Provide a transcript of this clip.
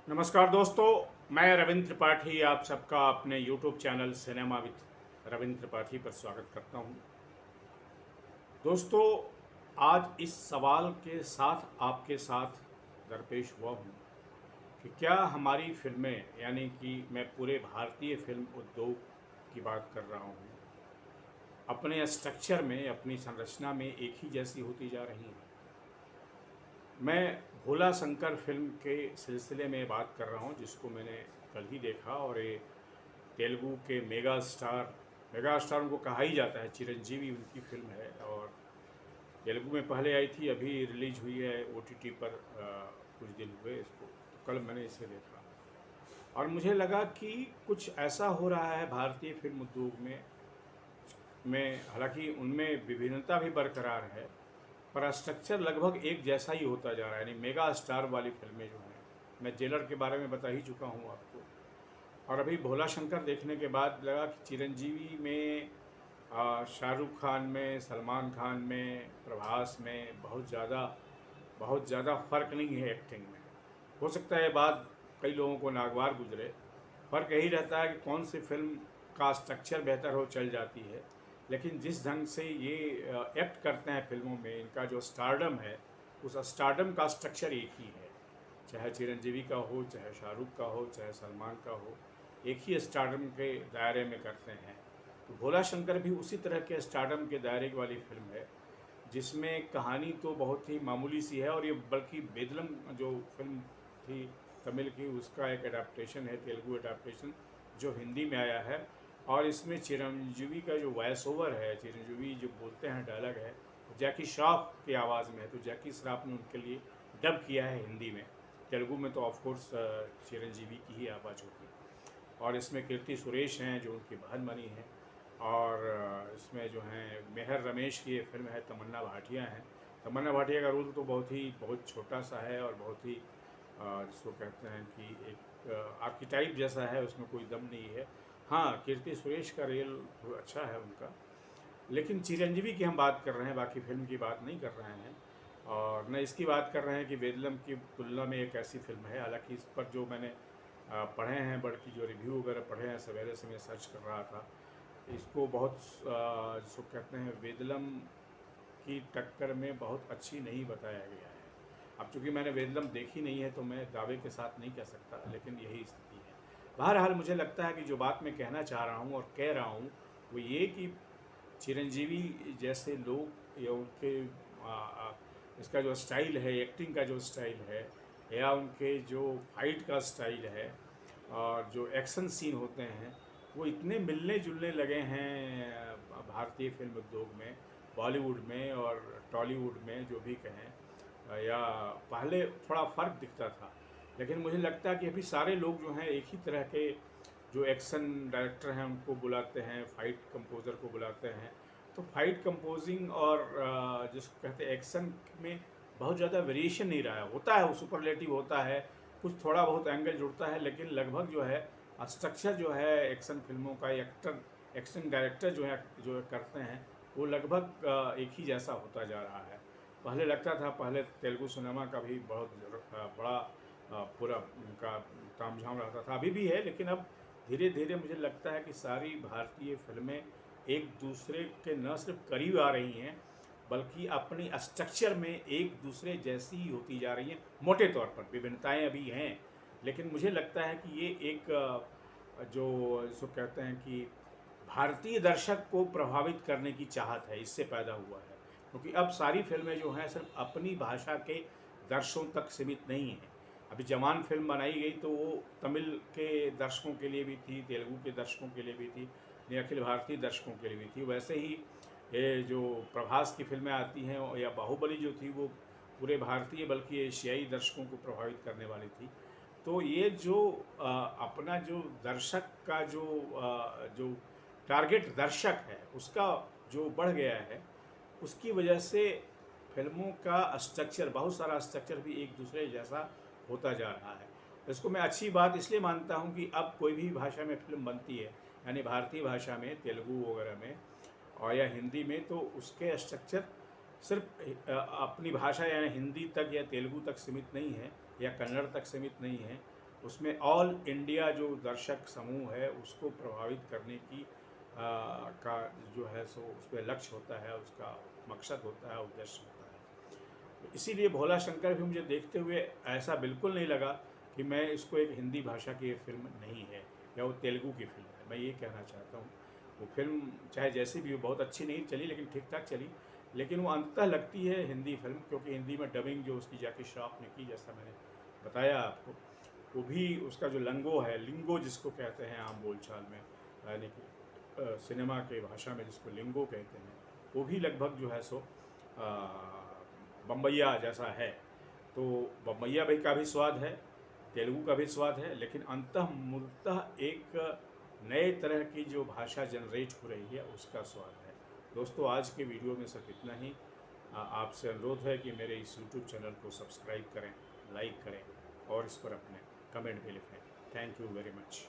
नमस्कार दोस्तों, मैं रविंद्र त्रिपाठी आप सबका अपने YouTube channel cinema with Ravindra Tripathi पर स्वागत करता हूं। दोस्तों, आज इस सवाल के साथ आपके साथ दरपेश हुआ हूं कि क्या हमारी फिल्में, यानी कि मैं पूरे भारतीय फिल्म उद्योग की बात कर रहा हूं, अपने स्ट्रक्चर में, अपनी संरचना में एक ही जैसी होती जा रही हैं। मैं भोला शंकर फिल्म के सिलसिले में बात कर रहा हूँ, जिसको मैंने कल ही देखा। और ये तेलुगु के मेगा स्टार उनको कहा ही जाता है, चिरंजीवी उनकी फिल्म है। और तेलुगु में पहले आई थी, अभी रिलीज हुई है OTT पर। कुछ दिन हुए इसको, तो कल मैंने इसे देखा और मुझे लगा कि कुछ ऐसा हो रहा है भारतीय फिल्म उद्योग में हालांकि उनमें विभिन्नता भी बरकरार है, पर स्ट्रक्चर लगभग एक जैसा ही होता जा रहा है। यानी मेगा स्टार वाली फिल्में जो हैं, मैं जेलर के बारे में बता ही चुका हूँ आपको। और अभी भोला शंकर देखने के बाद लगा कि चिरंजीवी में, शाहरुख खान में, सलमान खान में, प्रभास में बहुत ज़्यादा फ़र्क नहीं है एक्टिंग में। हो सकता है बात कई लोगों को नागवार गुजरे। फ़र्क यही रहता है कि कौन सी फिल्म का स्ट्रक्चर बेहतर हो, चल जाती है। लेकिन जिस ढंग से ये एक्ट करते हैं फिल्मों में, इनका जो स्टारडम है, उस स्टारडम का स्ट्रक्चर एक ही है। चाहे चिरंजीवी का हो, चाहे शाहरुख का हो, चाहे सलमान का हो, एक ही स्टारडम के दायरे में करते हैं। तो भोला शंकर भी उसी तरह के स्टारडम के दायरे वाली फिल्म है, जिसमें कहानी तो बहुत ही मामूली सी है। और ये बल्कि बेदलम जो फिल्म थी तमिल की, उसका एक एडाप्टेशन है, तेलुगु एडाप्टेशन, जो हिंदी में आया है। और इसमें चिरंजीवी का जो वॉइस ओवर है, चिरंजीवी जो बोलते हैं डायलॉग है, जैकी श्रॉफ की आवाज़ में है। तो जैकी श्रॉफ ने उनके लिए डब किया है हिंदी में। तेलुगु में तो ऑफकोर्स चिरंजीवी की ही आवाज़ होगी। और इसमें कीर्ति सुरेश हैं जो उनकी बहन बनी हैं। और इसमें जो हैं मेहर रमेश की ये फिल्म है, तमन्ना भाटिया हैं। तमन्ना भाटिया का रोल तो बहुत छोटा सा है और बहुत ही जिसको कहते हैं कि एक आर्किटाइप जैसा है, उसमें कोई दम नहीं है। हाँ, कीर्ति सुरेश का रोल तो अच्छा है उनका, लेकिन चिरंजीवी की हम बात कर रहे हैं, बाकी फिल्म की बात नहीं कर रहे हैं। और न इसकी बात कर रहे हैं कि बेदलम की तुलना में एक ऐसी फिल्म है। हालांकि इस पर जो मैंने पढ़े हैं, बल्कि जो रिव्यू वगैरह पढ़े हैं, सवेरे से मैं सर्च कर रहा था, इसको बहुत जिसको कहते हैं वेदलम की टक्कर में बहुत अच्छी नहीं बताया गया है। अब चूंकि मैंने वेदलम देखी नहीं है, तो मैं दावे के साथ नहीं कह सकता, लेकिन यही स्थिति है। बहरहाल मुझे लगता है कि जो बात मैं कहना चाह रहा हूँ और कह रहा हूँ, वो ये कि चिरंजीवी जैसे लोग, या उनके इसका जो स्टाइल है, एक्टिंग का जो स्टाइल है, या उनके जो फाइट का स्टाइल है, और जो एक्शन सीन होते हैं, वो इतने मिलने जुलने लगे हैं भारतीय फिल्म उद्योग में, बॉलीवुड में और टॉलीवुड में, जो भी कहें। या पहले थोड़ा फ़र्क दिखता था, लेकिन मुझे लगता है कि अभी सारे लोग जो हैं एक ही तरह के, जो एक्शन डायरेक्टर हैं उनको बुलाते हैं, फाइट कंपोज़र को बुलाते हैं। तो फाइट कंपोजिंग और जिसको कहते हैं एक्शन में बहुत ज़्यादा वेरिएशन नहीं रहा है। होता है, वो सुपरलेटिव होता है, कुछ थोड़ा बहुत एंगल जुड़ता है, लेकिन लगभग जो है स्ट्रक्चर जो है एक्शन फिल्मों का, एक्शन डायरेक्टर जो करते हैं, वो लगभग एक ही जैसा होता जा रहा है। पहले लगता था, पहले तेलुगु सिनेमा का भी बहुत बड़ा पूरा उनका तामझाम रहता था, अभी भी है, लेकिन अब धीरे धीरे मुझे लगता है कि सारी भारतीय फिल्में एक दूसरे के न सिर्फ करीब आ रही हैं, बल्कि अपनी स्ट्रक्चर में एक दूसरे जैसी ही होती जा रही हैं। मोटे तौर पर विभिन्नताएं अभी हैं, लेकिन मुझे लगता है कि ये एक जो इसको कहते हैं कि भारतीय दर्शक को प्रभावित करने की चाहत है, इससे पैदा हुआ है। क्योंकि अब सारी फिल्में जो हैं सिर्फ अपनी भाषा के दर्शकों तक सीमित नहीं हैं। अभी जवान फिल्म बनाई गई तो वो तमिल के दर्शकों के लिए भी थी, तेलुगु के दर्शकों के लिए भी थी, अखिल भारतीय दर्शकों के लिए भी थी। वैसे ही ये जो प्रभास की फिल्में आती हैं, या बाहुबली जो थी, वो पूरे भारतीय बल्कि एशियाई दर्शकों को प्रभावित करने वाली थी। तो ये जो अपना जो दर्शक का जो टारगेट दर्शक है, उसका जो बढ़ गया है, उसकी वजह से फिल्मों का स्ट्रक्चर, बहुत सारा स्ट्रक्चर भी एक दूसरे जैसा होता जा रहा है। इसको मैं अच्छी बात इसलिए मानता हूँ कि अब कोई भी भाषा में फिल्म बनती है, यानी भारतीय भाषा में, तेलुगु वगैरह में और या हिंदी में, तो उसके स्ट्रक्चर सिर्फ अपनी भाषा यानी हिंदी तक या तेलुगु तक सीमित नहीं है, या कन्नड़ तक सीमित नहीं है, उसमें ऑल इंडिया जो दर्शक समूह है उसको प्रभावित करने की का जो है सो उस पर लक्ष्य होता है, उसका मकसद होता है, उद्देश्य होता है। तो इसीलिए भोला शंकर भी मुझे देखते हुए ऐसा बिल्कुल नहीं लगा कि मैं इसको एक हिंदी भाषा की फिल्म नहीं है या वो तेलुगु की फिल्म है। मैं ये कहना चाहता हूँ वो फिल्म चाहे जैसी भी हो, बहुत अच्छी नहीं चली लेकिन ठीक ठाक चली, लेकिन वो अंततः लगती है हिंदी फिल्म, क्योंकि हिंदी में डबिंग जो उसकी जैकी श्रॉफ ने की, जैसा मैंने बताया आपको, वो भी उसका जो लंगो है, लिंगो जिसको कहते हैं आम बोलचाल में, यानी कि सिनेमा के भाषा में जिसको लिंगो कहते हैं, वो भी लगभग जो है सो बम्बैया जैसा है। तो बम्बैया भाई का भी स्वाद है, तेलुगु का भी स्वाद है, लेकिन अंततः मूलतः एक नए तरह की जो भाषा जनरेट हो रही है उसका स्वाद है। दोस्तों, आज के वीडियो में सिर्फ इतना ही। आपसे अनुरोध है कि मेरे इस यूट्यूब चैनल को सब्सक्राइब करें, लाइक करें और इस पर अपने कमेंट भी लिखें। Thank you very much.